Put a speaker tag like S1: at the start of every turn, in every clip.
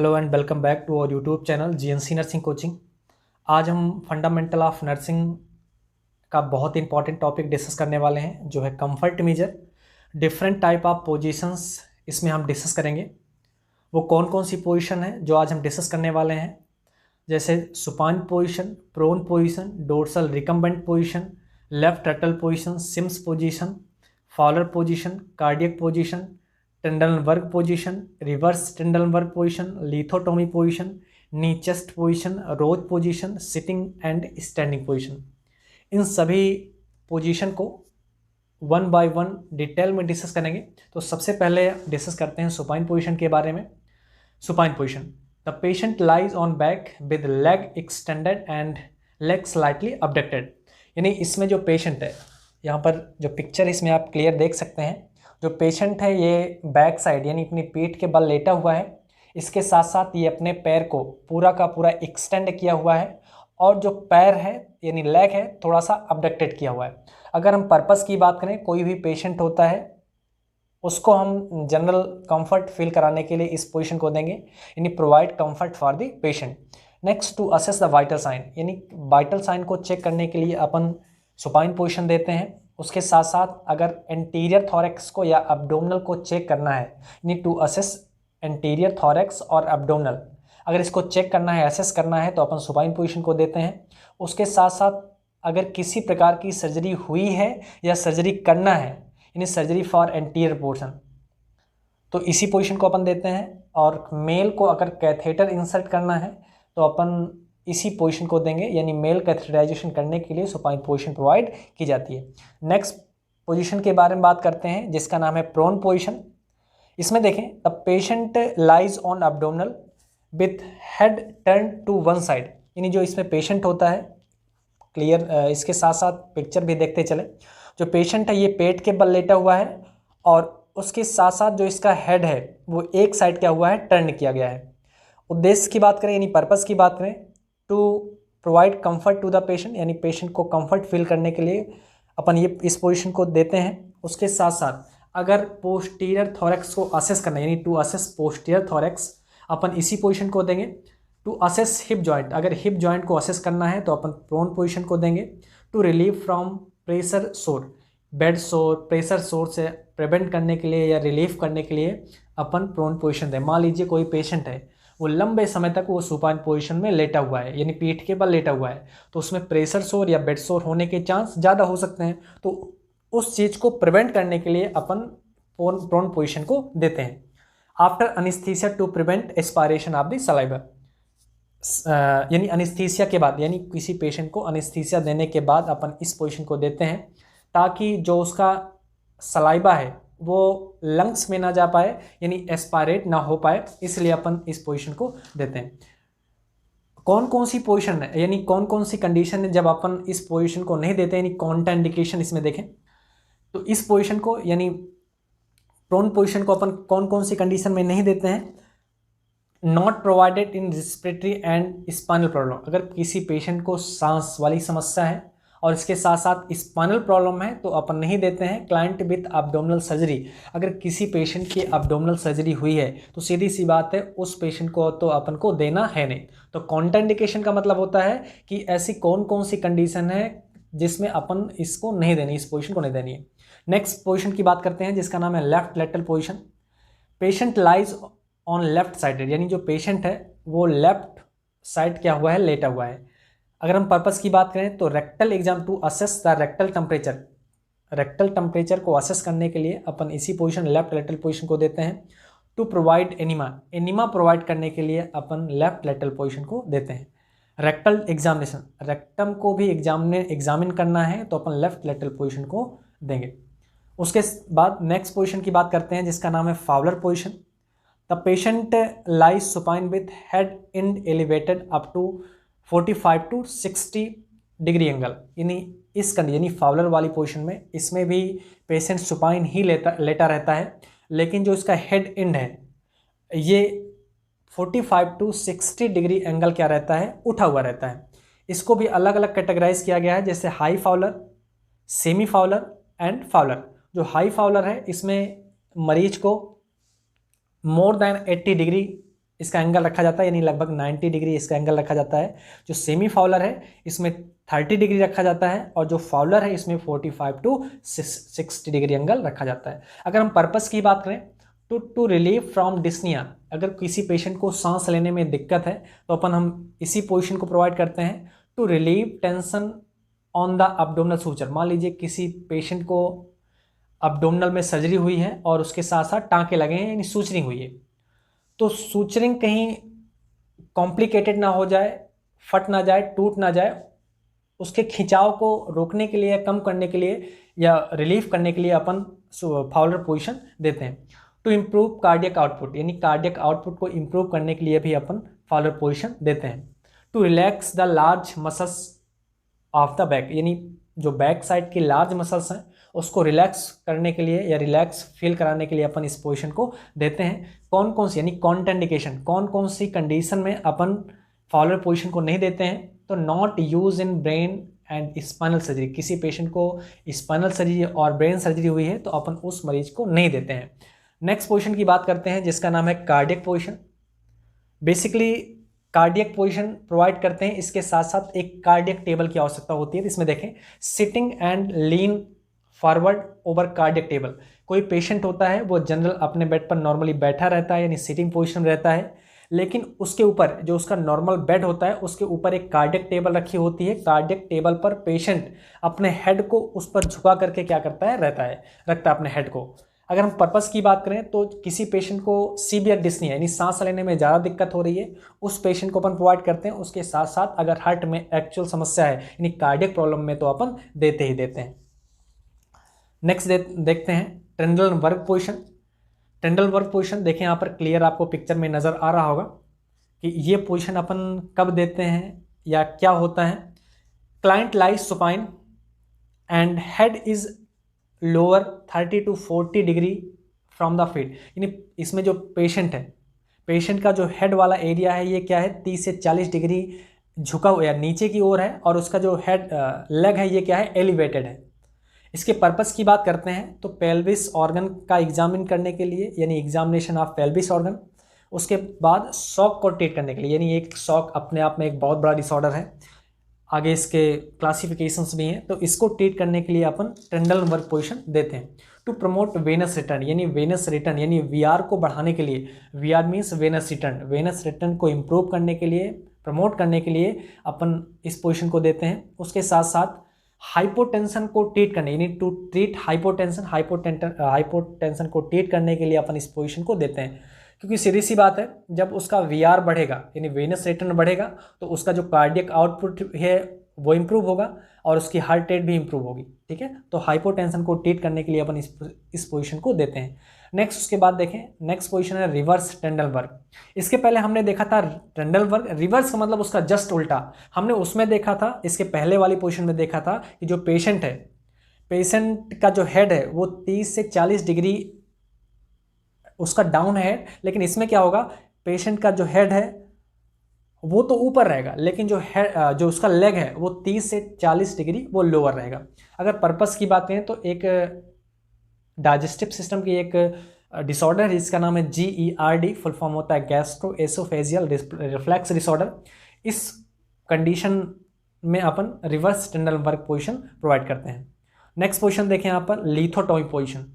S1: Hello and welcome back to our YouTube channel GNC nursing coaching. आज हम fundamental of nursing का बहुत important topic discuss करने वाले हैं, जो है comfort measure. Different type of positions इसमें हम डिस्कस करेंगे। वो कौन कौन सी पोजीशन है जो आज हम डिस्कस करने वाले हैं, जैसे supine position, prone position, dorsal recumbent position, left lateral position, Sims position, Fowler position, cardiac position, Trendelenburg position, reverse Trendelenburg position, lithotomy position, knee chest position, rose position, sitting and standing position. इन सभी position को one by one detail में discuss करेंगे। तो सबसे पहले discuss करते हैं सुपाइन पोजीशन के बारे में। Supine position, the patient lies on back with leg extended and leg slightly abducted. यानी इसमें जो पेशेंट है, यहाँ पर जो पिक्चर इसमें आप क्लियर देख सकते हैं, जो पेशेंट है ये बैक साइड यानी अपनी पीठ के बल लेटा हुआ है। इसके साथ साथ ये अपने पैर को पूरा का पूरा एक्सटेंड किया हुआ है और जो पैर है यानी लेग है थोड़ा सा अबडक्टेड किया हुआ है। अगर हम पर्पस की बात करें, कोई भी पेशेंट होता है उसको हम जनरल कंफर्ट फील कराने के लिए इस पोजीशन को देंगे, यानी provide comfort for the patient. Next, to assess the vital sign, यानी वाइटल साइन को चेक करने के लिए अपन सुपाइन पोजीशन देते हैं। उसके साथ साथ अगर एंटीरियर थॉरेक्स को या एब्डोमिनल को चेक करना है, यानी टू असेस एंटीरियर थॉरेक्स और एब्डोमिनल, अगर इसको चेक करना है, असेस करना है, तो अपन सुपाइन पोजीशन को देते हैं। उसके साथ साथ अगर किसी प्रकार की सर्जरी हुई है या सर्जरी करना है, यानी सर्जरी फॉर एंटीरियर पोर्शन, तो इसी पोजीशन को अपन देते हैं। और मेल को अगर कैथेटर इंसर्ट करना है तो अपन इसी पोजीशन को देंगे, यानी मेल कैथेटराइजेशन करने के लिए सुपाइन पोजीशन प्रोवाइड की जाती है। नेक्स्ट पोजीशन के बारे में बात करते हैं, जिसका नाम है प्रोन पोजीशन। इसमें देखें, the patient lies on abdominal with head turn to one side, यानी जो इसमें पेशेंट होता है, क्लियर इसके साथ साथ पिक्चर भी देखते चले। जो पेशेंट है ये पेट के बल लेटा हुआ है और उसके साथ साथ जो इसका हेड है वो एक साइड क्या हुआ है, टर्न किया गया है। उद्देश्य की बात करें यानी पर्पस की बात करें, to provide comfort to the patient, यानी पेशेंट को कंफर्ट फील करने के लिए अपन ये इस पोजीशन को देते हैं। उसके साथ साथ अगर पोस्टीरियर थोरैक्स को असेस करना है, यानी टू असेस पोस्टीरियर थोरैक्स, अपन इसी पोजीशन को देंगे। टू असेस हिप जॉइंट, अगर हिप जॉइंट को असेस करना है तो अपन प्रोन पोजीशन को देंगे। टू रिलीव फ्रॉम प्रेशर सोर, बेड सोर, प्रेशर सोर से प्रिवेंट करने के लिए या रिलीफ करने के लिए अपन प्रोन पोजीशन दें। मान लीजिए कोई पेशेंट है वो लंबे समय तक वो सुपाइन पोजीशन में लेटा हुआ है, यानी पीठ के बल लेटा हुआ है, तो उसमें प्रेशर सोर या बेड सोर होने के चांस ज़्यादा हो सकते हैं। तो उस चीज़ को प्रिवेंट करने के लिए अपन प्रोन पोजीशन को देते हैं। After anaesthesia to prevent aspiration of the saliva, यानी अनिस्थीसिया के बाद, यानी किसी पेशेंट को अनिस्थीसिया देने के बाद अपन इस पोजीशन को देते हैं, ताकि जो उसका सलाइवा है वो लंग्स में ना जा पाए, यानी एस्पायरेट ना हो पाए, इसलिए अपन इस पोजीशन को देते हैं। कौन कौन सी पोजीशन है, यानी कौन कौन सी कंडीशन है जब अपन इस पोजीशन को नहीं देते, यानी कॉन्ट्राइंडिकेशन इसमें देखें तो इस पोजीशन को यानी प्रोन पोजीशन को अपन कौन कौन सी कंडीशन में नहीं देते हैं। Not provided in respiratory and spinal problem, अगर किसी पेशेंट को सांस वाली समस्या है और इसके साथ साथ स्पाइनल प्रॉब्लम है तो अपन नहीं देते हैं। क्लाइंट विथ एब्डोमिनल सर्जरी, अगर किसी पेशेंट की एब्डोमिनल सर्जरी हुई है तो सीधी सी बात है उस पेशेंट को तो अपन को देना है नहीं। तो कॉन्ट्राइंडिकेशन का मतलब होता है कि ऐसी कौन कौन सी कंडीशन है जिसमें अपन इसको नहीं देनी, इस पोजीशन को नहीं देनी है। नेक्स्ट पोजीशन की बात करते हैं, जिसका नाम है left lateral position. Patient lies on left sided, यानी जो पेशेंट है वो लेफ्ट साइड क्या हुआ है, लेटा हुआ है। अगर हम पर्पस की बात करें तो rectal exam to assess the rectal temperature, rectal temperature को असेस करने के लिए अपन इसी पोजीशन लेफ्ट लेटरल पोजीशन को देते हैं। To provide enema, enema provide करने के लिए अपन लेफ्ट लेटरल पोजीशन को देते हैं। रेक्टल एग्जामिनेशन, रेक्टम को भी एग्जामिन करना है तो अपन लेफ्ट लेटरल पोजीशन को देंगे। उसके बाद नेक्स्ट पोजीशन की बात करते हैं, जिसका नाम है Fowler position. The patient lies supine with head and elevated up to 45 to 60 degree angle, यानी इस कंडीशन, यानी फाउलर वाली पोजीशन में इसमें भी पेशेंट सुपाइन ही लेटा रहता है, लेकिन जो इसका हेड एंड है ये 45 टू 60 डिग्री एंगल क्या रहता है, उठा हुआ रहता है। इसको भी अलग अलग कैटेगराइज किया गया है, जैसे high Fowler, semi Fowler and Fowler. जो हाई फाउलर है इसमें मरीज को मोर देन 80 डिग्री इसका एंगल रखा जाता है, यानी लगभग 90 डिग्री इसका एंगल रखा जाता है। जो सेमी फाउलर है इसमें 30 डिग्री रखा जाता है, और जो फाउलर है इसमें 45 टू 60 डिग्री एंगल रखा जाता है। अगर हम पर्पस की बात करें टू रिलीव फ्रॉम डिस्निया, अगर किसी पेशेंट को सांस लेने में दिक्कत है तो अपन हम इसी पोजीशन को प्रोवाइड करते हैं। To relieve tension on the abdominal suture, मान लीजिए किसी पेशेंट को अब्डोमिनल में सर्जरी हुई है और उसके साथ साथ टाँके लगे हैं, यानी सूचरिंग हुई है, तो सूचरिंग कहीं कॉम्प्लिकेटेड ना हो जाए, फट ना जाए, टूट ना जाए, उसके खिंचाव को रोकने के लिए, कम करने के लिए या रिलीफ करने के लिए अपन फाउलर पोजीशन देते हैं। टू इम्प्रूव कार्डियक आउटपुट, यानी कार्डियक आउटपुट को इम्प्रूव करने के लिए भी अपन फाउलर पोजीशन देते हैं। To relax the large muscles of the back, यानी जो बैक साइड की लार्ज मसल्स हैं उसको रिलैक्स करने के लिए या रिलैक्स फील कराने के लिए अपन इस पोजीशन को देते हैं। कौन कौन सी, यानी कॉन्ट्राइंडिकेशन, कौन कौन सी कंडीशन में अपन फाउलर पोजीशन को नहीं देते हैं, तो not use in brain and spinal surgery, किसी पेशेंट को स्पाइनल सर्जरी और ब्रेन सर्जरी हुई है तो अपन उस मरीज को नहीं देते हैं। नेक्स्ट पोजीशन की बात करते हैं जिसका नाम है cardiac position. Basically cardiac position provide करते हैं, इसके साथ साथ एक कार्डियक टेबल की आवश्यकता होती है। इसमें देखें sitting and lean forward over cardiac table, कोई पेशेंट होता है वो जनरल अपने बेड पर नॉर्मली बैठा रहता है, यानी सिटिंग पोजीशन में रहता है, लेकिन उसके ऊपर जो उसका नॉर्मल बेड होता है उसके ऊपर एक कार्डियक टेबल रखी होती है। कार्डियक टेबल पर पेशेंट अपने हेड को उस पर झुका करके क्या करता है, रखता है अपने हेड को। अगर हम पर्पस की बात करें तो किसी पेशेंट को सीवियर डिस्निया, यानी सांस लेने में ज़्यादा दिक्कत हो रही है, उस पेशेंट को अपन प्रोवाइड करते हैं। उसके साथ साथ अगर हार्ट में एक्चुअल समस्या है, यानी कार्डियक प्रॉब्लम में, तो अपन देते ही देते हैं। नेक्स्ट देखते हैं ट्रेंडल वर्क पोजीशन। ट्रेंडल वर्क पोजीशन देखें, यहाँ पर क्लियर आपको पिक्चर में नज़र आ रहा होगा कि ये पोजीशन अपन कब देते हैं या क्या होता है। Client lies supine and head is lower 30 to 40 degree from the feet, यानी इसमें जो पेशेंट है, पेशेंट का जो हेड वाला एरिया है ये क्या है, 30 से 40 डिग्री झुका हुआ या नीचे की ओर है, और उसका जो हेड लेग है ये क्या है, एलिवेटेड है। इसके पर्पस की बात करते हैं तो पेल्विस ऑर्गन का एग्जामिन करने के लिए, यानी एग्जामिनेशन ऑफ पेल्विस ऑर्गन। उसके बाद शॉक को ट्रीट करने के लिए, यानी एक शॉक अपने आप में एक बहुत बड़ा डिसऑर्डर है, आगे इसके क्लासिफिकेशंस भी हैं, तो इसको ट्रीट करने के लिए अपन ट्रेंडल वर्क पोजीशन देते हैं। टू प्रमोट वेनस रिटर्न, यानी वेनस रिटर्न यानी वीआर को बढ़ाने के लिए, VR means Venus return, Venus return को इम्प्रूव करने के लिए, प्रमोट करने के लिए अपन इस पोजीशन को देते हैं। उसके साथ साथ हाइपोटेंशन को ट्रीट करने, यानी टू ट्रीट हाइपोटेंशन, हाइपोटेंशन को ट्रीट करने के लिए अपन इस पोजीशन को देते हैं। क्योंकि सीधी सी बात है, जब उसका वीआर बढ़ेगा यानी वेनस रिटर्न बढ़ेगा तो उसका जो कार्डियक आउटपुट है वो इम्प्रूव होगा और उसकी हार्ट रेट भी इम्प्रूव होगी। ठीक है, तो हाइपोटेंशन को ट्रीट करने के लिए अपन इस पोजीशन को देते हैं। नेक्स्ट उसके बाद देखें, नेक्स्ट पोजीशन है रिवर्स ट्रेंडल वर्क। इसके पहले हमने देखा था ट्रेंडल वर्क, रिवर्स का मतलब उसका जस्ट उल्टा। हमने उसमें देखा था, इसके पहले वाली पोजीशन में देखा था कि जो पेशेंट है, पेशेंट का जो हेड है वो 30 से 40 डिग्री उसका डाउन है, लेकिन इसमें क्या होगा, पेशेंट का जो हेड है वो तो ऊपर रहेगा, लेकिन जो उसका लेग है वो 30 से 40 डिग्री वो लोअर रहेगा। अगर पर्पस की बात करें तो एक डाइजेस्टिव सिस्टम की एक डिसऑर्डर है जिसका नाम है GERD, फुल फॉर्म होता है गैस्ट्रो एसोफेजियल रिफ्लेक्स डिसऑर्डर। इस कंडीशन में अपन रिवर्स ट्रेंडल वर्क पोजीशन प्रोवाइड करते हैं। नेक्स्ट पोजीशन देखें यहाँ पर लिथोटॉमी पोजीशन।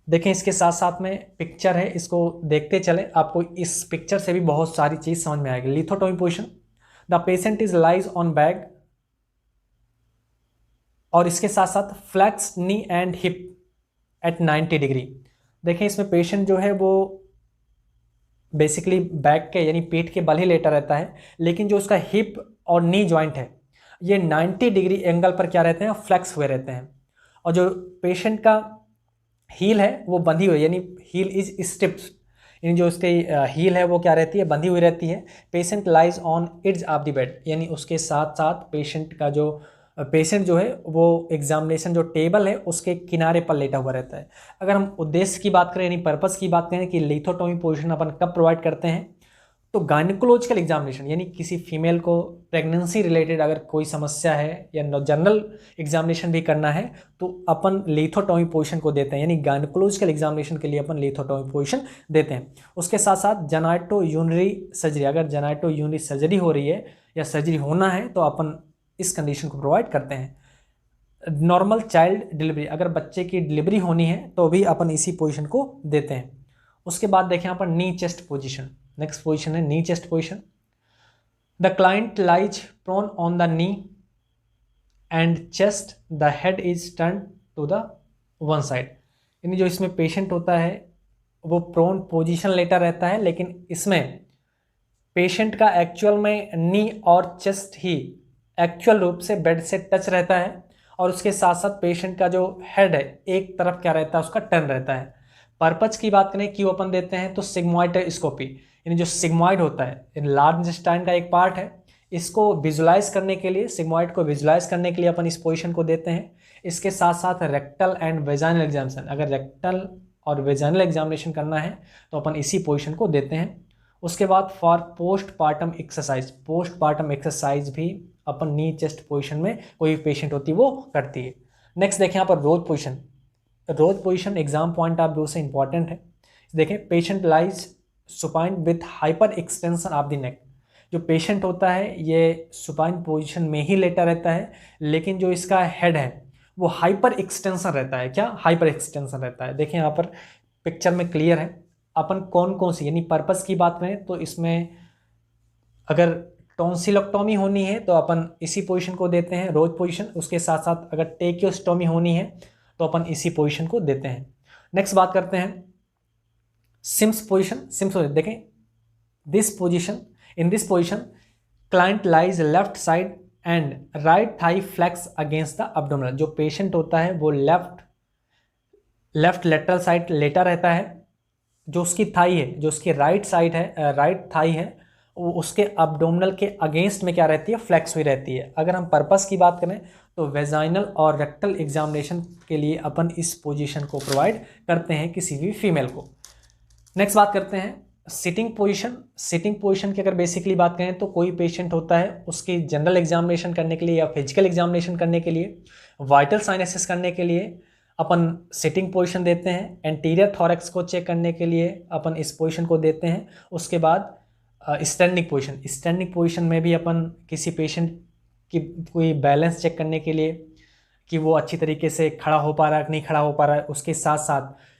S1: देखें इसके साथ साथ में पिक्चर है, इसको देखते चले, आपको इस पिक्चर से भी बहुत सारी चीज़ समझ में आएगी। Lithotomy position, the patient is lies on back, और इसके साथ साथ flex knee and hip at 90 degree. देखें इसमें पेशेंट जो है वो बेसिकली बैक के यानी पेट के बल ही लेटा रहता है, लेकिन जो उसका हिप और नी जॉइंट है ये 90 डिग्री एंगल पर क्या रहते हैं, फ्लैक्स हुए रहते हैं। और जो पेशेंट का हील है वो बंधी हुई, यानी हील इज स्टिप्ड, यानी जो उसकी हील है वो क्या रहती है, बंधी हुई रहती है। Patient lies on edge of the bed, यानी उसके साथ साथ पेशेंट जो है वो एग्जामिनेशन जो टेबल है उसके किनारे पर लेटा हुआ रहता है। अगर हम उद्देश्य की बात करें यानी पर्पस की बात करें कि लिथोटॉमी पोजीशन अपन कब प्रोवाइड करते हैं, तो गायनिकोलॉजिकल एग्जामिनेशन यानी किसी फीमेल को प्रेगनेंसी रिलेटेड अगर कोई समस्या है या जनरल एग्जामिनेशन भी करना है तो अपन लिथोटॉमी पोजीशन को देते हैं, यानी गायनिकोलॉजिकल एग्जामिनेशन के लिए अपन लिथोटॉमी पोजीशन देते हैं। उसके साथ साथ जेनाइटो यूरिनरी सर्जरी, अगर जेनाइटो यूरिनरी सर्जरी हो रही है या सर्जरी होना है तो अपन इस कंडीशन को प्रोवाइड करते हैं। नॉर्मल चाइल्ड डिलीवरी, अगर बच्चे की डिलीवरी होनी है तो भी अपन इसी पोजीशन को देते हैं। उसके बाद देखें यहाँ पर knee chest position, next position है knee chest position. The client lies prone on the knee and chest, the head is turn to the one side, यानी जो इसमें पेशेंट होता है वो प्रोन पोजीशन लेटा रहता है, लेकिन इसमें पेशेंट का एक्चुअल में नी और चेस्ट ही एक्चुअल रूप से बेड से टच रहता है, और उसके साथ साथ पेशेंट का जो हेड है एक तरफ क्या रहता है, उसका टर्न रहता है। पर्पज की बात करें क्यों अपन देते हैं तो सिग्मोइडोस्कोपी, यानी जो सिग्मोइड होता है लार्ज इंटेस्टाइन का एक पार्ट है, इसको विजुलाइज करने के लिए, सिग्मोइड को विजुलाइज करने के लिए अपन इस पोजीशन को देते हैं। इसके साथ साथ रेक्टल एंड वेजाइनल एग्जामिनेशन, अगर रेक्टल और वेजाइनल एग्जामिनेशन करना है तो अपन इसी पोजीशन को देते हैं। उसके बाद for postpartum exercise, postpartum exercise भी अपन नी चेस्ट पोजीशन में कोई पेशेंट होती है वो करती है। नेक्स्ट देखें यहाँ पर rose position. Rose position exam point of view से इंपॉर्टेंट है। देखें patient lies supine with hyper extension of the neck, जो पेशेंट होता है ये सुपाइन पोजीशन में ही लेटा रहता है, लेकिन जो इसका हेड है वो हाइपर एक्सटेंशन रहता है। क्या हाइपर एक्सटेंशन रहता है, देखें यहाँ पर पिक्चर में क्लियर है। अपन कौन कौन सी, यानी पर्पस की बात करें तो इसमें अगर टॉन्सिलोक्टोमी होनी है तो अपन इसी पोजीशन को देते हैं, रोज पोजीशन। उसके साथ साथ अगर टेकियोस्टोमी होनी है तो अपन इसी पोजीशन को देते हैं। नेक्स्ट बात करते हैं सिम्स पोजीशन। सिम्स पोजीशन देखें, this position, in this position client lies left side and right thigh flex against the abdominal, जो पेशेंट होता है वो लेफ्ट लेटरल साइड लेटा रहता है, जो उसकी थाई है, जो उसकी राइट साइड है, राइट थाई है, वो उसके अब्डोमिनल के अगेंस्ट में क्या रहती है, फ्लेक्स हुई रहती है। अगर हम पर्पस की बात करें तो वेजाइनल और रेक्टल एग्जामिनेशन के लिए अपन इस पोजीशन को प्रोवाइड करते हैं किसी भी फीमेल को। नेक्स्ट बात करते हैं सिटिंग पोजीशन। सिटिंग पोजीशन की अगर बेसिकली बात करें तो कोई पेशेंट होता है उसकी जनरल एग्जामिनेशन करने के लिए या फिजिकल एग्जामिनेशन करने के लिए, वाइटल साइन असेस करने के लिए अपन सिटिंग पोजीशन देते हैं। एंटीरियर थॉरैक्स को चेक करने के लिए अपन इस पोजीशन को देते हैं। उसके बाद स्टैंडिंग पोजीशन, स्टैंडिंग पोजीशन में भी अपन किसी पेशेंट की कोई बैलेंस चेक करने के लिए कि वो अच्छी तरीके से खड़ा हो पा रहा है कि नहीं खड़ा हो पा रहा है, उसके साथ साथ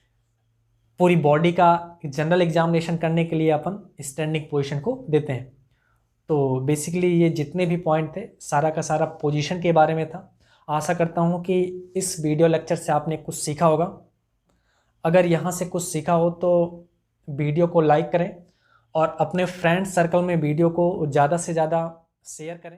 S1: पूरी बॉडी का जनरल एग्जामिनेशन करने के लिए अपन स्टैंडिंग पोजीशन को देते हैं। तो बेसिकली ये जितने भी पॉइंट थे सारा का सारा पोजीशन के बारे में था। आशा करता हूँ कि इस वीडियो लेक्चर से आपने कुछ सीखा होगा। अगर यहाँ से कुछ सीखा हो तो वीडियो को लाइक करें और अपने फ्रेंड सर्कल में वीडियो को ज़्यादा से ज़्यादा शेयर करें।